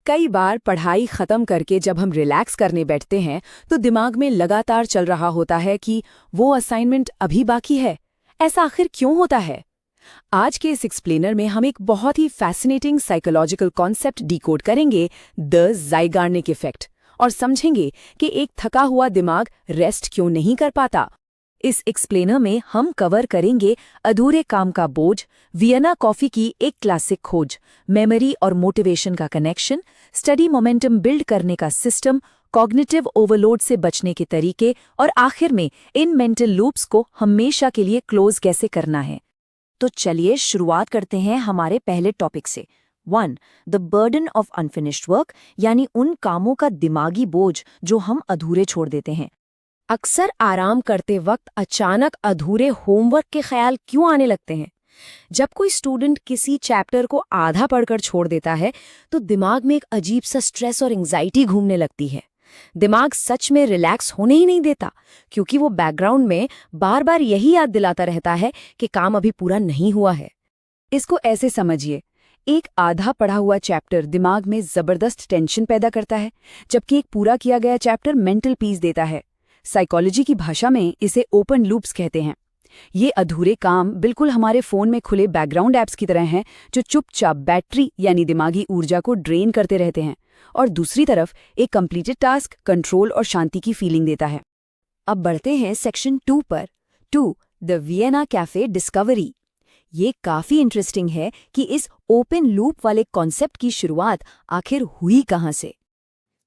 कई बार पढ़ाई खत्म करके जब हम रिलैक्स करने बैठते हैं तो दिमाग में लगातार चल रहा होता है कि वो असाइनमेंट अभी बाकी है। ऐसा आखिर क्यों होता है? आज के इस एक्सप्लेनर में हम एक बहुत ही फैसिनेटिंग साइकोलॉजिकल कॉन्सेप्ट डिकोड करेंगे, द ज़ाइगार्निक इफेक्ट, और समझेंगे कि एक थका हुआ दिमाग रेस्ट क्यों नहीं कर पाता। इस एक्सप्लेनर में हम कवर करेंगे अधूरे काम का बोझ, वियना कॉफी की एक क्लासिक खोज, मेमोरी और मोटिवेशन का कनेक्शन, स्टडी मोमेंटम बिल्ड करने का सिस्टम, कॉग्निटिव ओवरलोड से बचने के तरीके और आखिर में इन मेंटल लूप्स को हमेशा के लिए क्लोज कैसे करना है। तो चलिए शुरुआत करते हैं हमारे पहले टॉपिक से। 1. The burden of unfinished work, यानी उन कामों का दिमागी बोझ जो हम अधूरे छोड़ देते हैं। अक्सर आराम करते वक्त अचानक अधूरे होमवर्क के ख्याल क्यों आने लगते हैं? जब कोई स्टूडेंट किसी चैप्टर को आधा पढ़कर छोड़ देता है तो दिमाग में एक अजीब सा स्ट्रेस और एंजाइटी घूमने लगती है। दिमाग सच में रिलैक्स होने ही नहीं देता, क्योंकि वो बैकग्राउंड में बार बार यही याद दिलाता रहता है कि काम अभी पूरा नहीं हुआ है। इसको ऐसे समझिए, एक आधा पढ़ा हुआ चैप्टर दिमाग में जबरदस्त टेंशन पैदा करता है, जबकि एक पूरा किया गया चैप्टर मेंटल पीस देता है। साइकोलॉजी की भाषा में इसे ओपन लूप्स कहते हैं। ये अधूरे काम बिल्कुल हमारे फोन में खुले बैकग्राउंड ऐप्स की तरह हैं, जो चुपचाप बैटरी यानी दिमागी ऊर्जा को ड्रेन करते रहते हैं और दूसरी तरफ एक कंप्लीटेड टास्क कंट्रोल और शांति की फीलिंग देता है। अब बढ़ते हैं सेक्शन 2 पर। 2. The Vienna cafe discovery. ये काफी इंटरेस्टिंग है कि इस ओपन लूप वाले कॉन्सेप्ट की शुरुआत आखिर हुई कहाँ से।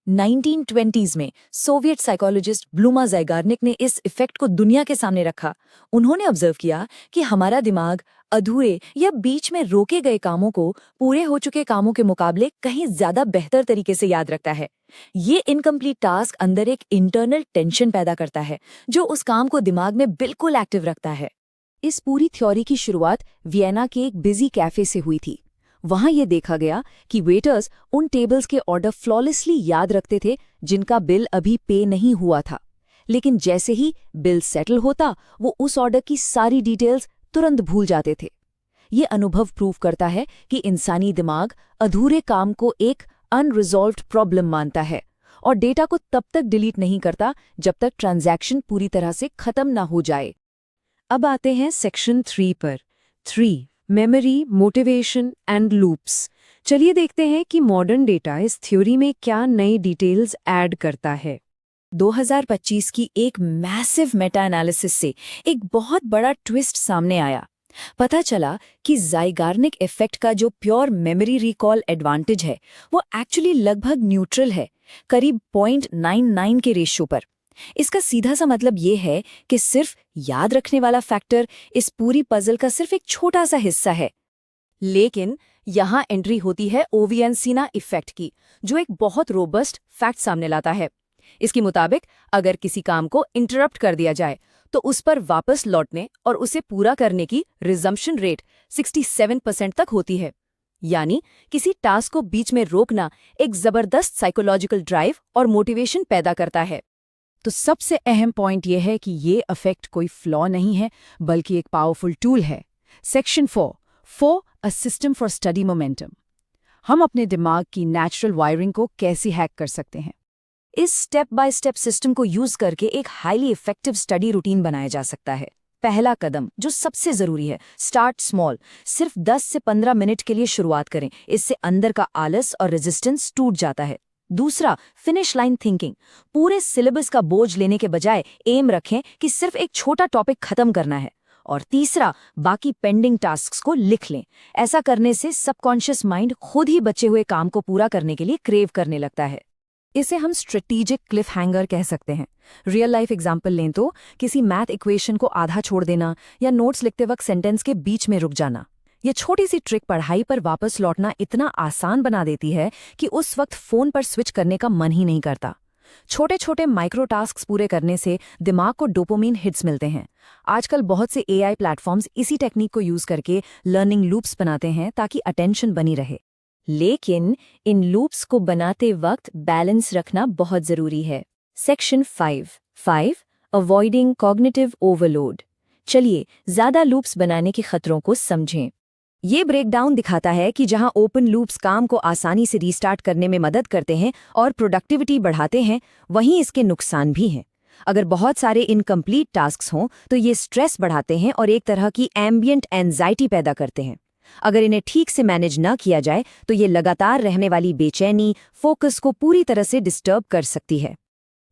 1920s में सोवियत साइकोलॉजिस्ट ब्लूमा ज़ाइगार्निक ने इस इफेक्ट को दुनिया के सामने रखा। उन्होंने ऑब्जर्व किया कि हमारा दिमाग अधूरे या बीच में रोके गए कामों को पूरे हो चुके कामों के मुकाबले कहीं ज्यादा बेहतर तरीके से याद रखता है। ये इनकम्प्लीट टास्क अंदर एक इंटरनल टेंशन पैदा करता है, जो उस काम को दिमाग में बिल्कुल एक्टिव रखता है। इस पूरी थ्योरी की शुरुआत वियना के एक बिजी कैफे से हुई थी। वहां ये देखा गया कि वेटर्स उन टेबल्स के ऑर्डर फ्लॉलेसली याद रखते थे जिनका बिल अभी पे नहीं हुआ था, लेकिन जैसे ही बिल सेटल होता वो उस ऑर्डर की सारी डिटेल्स तुरंत भूल जाते थे। ये अनुभव प्रूव करता है कि इंसानी दिमाग अधूरे काम को एक अनरिजॉल्व्ड प्रॉब्लम मानता है और डेटा को तब तक डिलीट नहीं करता जब तक ट्रांजैक्शन पूरी तरह से खत्म ना हो जाए। अब आते हैं सेक्शन 3 पर। 3. Memory, motivation and loops. चलिए देखते हैं कि मॉडर्न डेटा इस थ्योरी में क्या नई डिटेल्स ऐड करता है। 2025 की एक मैसिव मेटा एनालिसिस से एक बहुत बड़ा ट्विस्ट सामने आया। पता चला कि ज़ाइगार्निक इफेक्ट का जो प्योर मेमोरी रिकॉल एडवांटेज है वो एक्चुअली लगभग न्यूट्रल है, करीब 0.99 के रेशियो पर। इसका सीधा सा मतलब ये है कि सिर्फ याद रखने वाला फैक्टर इस पूरी पजल का सिर्फ एक छोटा सा हिस्सा है। लेकिन यहाँ एंट्री होती है ओवियंसिना इफेक्ट की, जो एक बहुत रोबस्ट फैक्ट सामने लाता है। इसके मुताबिक अगर किसी काम को इंटरप्ट कर दिया जाए तो उस पर वापस लौटने और उसे पूरा करने की रिजम्पशन रेट 67% तक होती है। यानी किसी टास्क को बीच में रोकना एक जबरदस्त साइकोलॉजिकल ड्राइव और मोटिवेशन पैदा करता है। तो सबसे अहम पॉइंट यह है कि ये इफेक्ट कोई फ्लॉ नहीं है, बल्कि एक पावरफुल टूल है। Section 4 a system for study momentum. हम अपने दिमाग की नेचुरल वायरिंग को कैसे हैक कर सकते हैं? इस स्टेप बाय स्टेप सिस्टम को यूज करके एक हाईली इफेक्टिव स्टडी रूटीन बनाया जा सकता है। पहला कदम, जो सबसे जरूरी है, स्टार्ट स्मॉल। सिर्फ 10 से 15 मिनट के लिए शुरुआत करें, इससे अंदर का आलस और रेजिस्टेंस टूट जाता है। दूसरा, फिनिश लाइन थिंकिंग। पूरे सिलेबस का बोझ लेने के बजाय एम रखें कि सिर्फ एक छोटा टॉपिक खत्म करना है। और तीसरा, बाकी पेंडिंग टास्क्स को लिख लें। ऐसा करने से सबकॉन्शियस माइंड खुद ही बचे हुए काम को पूरा करने के लिए क्रेव करने लगता है। इसे हम स्ट्रेटेजिक क्लिफ हैंगर कह सकते हैं। रियल लाइफ एग्जाम्पल लें तो किसी मैथ इक्वेशन को आधा छोड़ देना या नोट्स लिखते वक्त सेंटेंस के बीच में रुक जाना। ये छोटी सी ट्रिक पढ़ाई पर वापस लौटना इतना आसान बना देती है कि उस वक्त फोन पर स्विच करने का मन ही नहीं करता। छोटे छोटे माइक्रो टास्क्स पूरे करने से दिमाग को डोपामिन हिट्स मिलते हैं। आजकल बहुत से एआई प्लेटफॉर्म्स इसी टेक्निक को यूज करके लर्निंग लूप्स बनाते हैं ताकि अटेंशन बनी रहे। लेकिन इन लूप्स को बनाते वक्त बैलेंस रखना बहुत जरूरी है। Section 5 avoiding cognitive overload. चलिए ज्यादा लूप्स बनाने के खतरों को समझें। ये ब्रेकडाउन दिखाता है कि जहां ओपन लूप्स काम को आसानी से रीस्टार्ट करने में मदद करते हैं और प्रोडक्टिविटी बढ़ाते हैं, वहीं इसके नुकसान भी हैं। अगर बहुत सारे इनकम्प्लीट टास्क्स हों तो ये स्ट्रेस बढ़ाते हैं और एक तरह की एम्बियंट एंजाइटी पैदा करते हैं। अगर इन्हें ठीक से मैनेज न किया जाए तो ये लगातार रहने वाली बेचैनी, फोकस को पूरी तरह से डिस्टर्ब कर सकती है।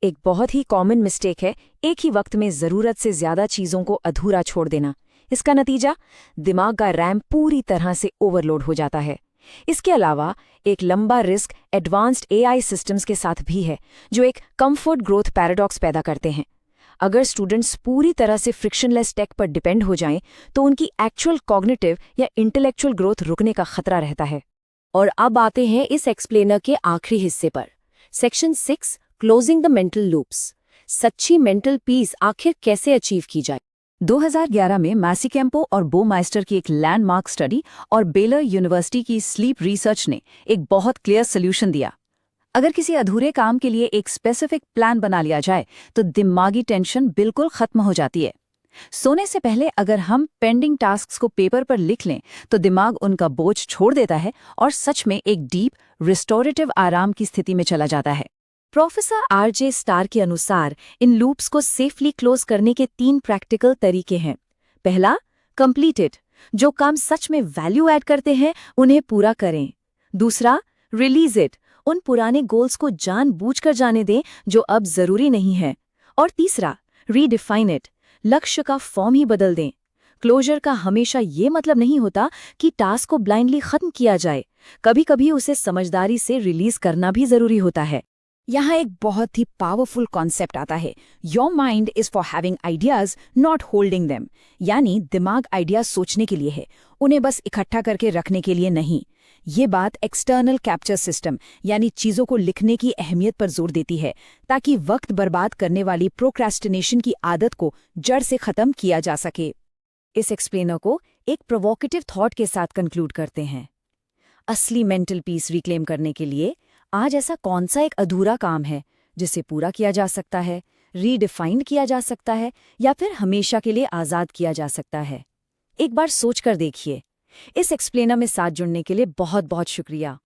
एक बहुत ही कॉमन मिस्टेक है एक ही वक्त में ज़रूरत से ज़्यादा चीज़ों को अधूरा छोड़ देना। इसका नतीजा दिमाग का रैम पूरी तरह से ओवरलोड हो जाता है। इसके अलावा एक लंबा रिस्क एडवांस्ड एआई सिस्टम्स के साथ भी है, जो एक कंफर्ट ग्रोथ पैराडॉक्स पैदा करते हैं। अगर स्टूडेंट्स पूरी तरह से फ्रिक्शनलेस टेक पर डिपेंड हो जाएं, तो उनकी एक्चुअल कॉग्निटिव या इंटेलेक्चुअल ग्रोथ रुकने का खतरा रहता है। और अब आते हैं इस एक्सप्लेनर के आखिरी हिस्से पर। Section 6, closing the mental loops. सच्ची मेंटल पीस आखिर कैसे अचीव की जाए? 2011 में मैसिकेम्पो और बोमाइस्टर की एक लैंडमार्क स्टडी और बेलर यूनिवर्सिटी की स्लीप रिसर्च ने एक बहुत क्लियर सॉल्यूशन दिया। अगर किसी अधूरे काम के लिए एक स्पेसिफिक प्लान बना लिया जाए तो दिमागी टेंशन बिल्कुल खत्म हो जाती है। सोने से पहले अगर हम पेंडिंग टास्क्स को पेपर पर लिख लें तो दिमाग उनका बोझ छोड़ देता है और सच में एक डीप रिस्टोरेटिव आराम की स्थिति में चला जाता है। प्रोफेसर आरजे स्टार के अनुसार इन लूप्स को सेफली क्लोज करने के 3 प्रैक्टिकल तरीके हैं। पहला, कंप्लीटेड, जो काम सच में वैल्यू ऐड करते हैं उन्हें पूरा करें। दूसरा, रिलीज इट, उन पुराने गोल्स को जानबूझकर जाने दें जो अब जरूरी नहीं है। और तीसरा, रीडिफाइन इट, लक्ष्य का फॉर्म ही बदल दें। क्लोजर का हमेशा ये मतलब नहीं होता कि टास्क को ब्लाइंडली खत्म किया जाए, कभी कभी उसे समझदारी से रिलीज करना भी जरूरी होता है। यहाँ एक बहुत ही पावरफुल कॉन्सेप्ट आता है, your mind is for having ideas not holding them. यानी दिमाग आइडियाज सोचने के लिए है, उन्हें बस इकट्ठा करके रखने के लिए नहीं। ये बात एक्सटर्नल कैप्चर सिस्टम यानी चीज़ों को लिखने की अहमियत पर जोर देती है, ताकि वक्त बर्बाद करने वाली प्रोक्रेस्टिनेशन की आदत को जड़ से खत्म किया जा सके। इस एक्सप्लेनर को एक प्रोवोकेटिव थॉट के साथ कंक्लूड करते हैं। असली मेंटल पीस रिक्लेम करने के लिए आज ऐसा कौन सा एक अधूरा काम है जिसे पूरा किया जा सकता है, रीडिफाइंड किया जा सकता है या फिर हमेशा के लिए आज़ाद किया जा सकता है? एक बार सोच कर देखिए। इस एक्सप्लेनर में साथ जुड़ने के लिए बहुत बहुत शुक्रिया।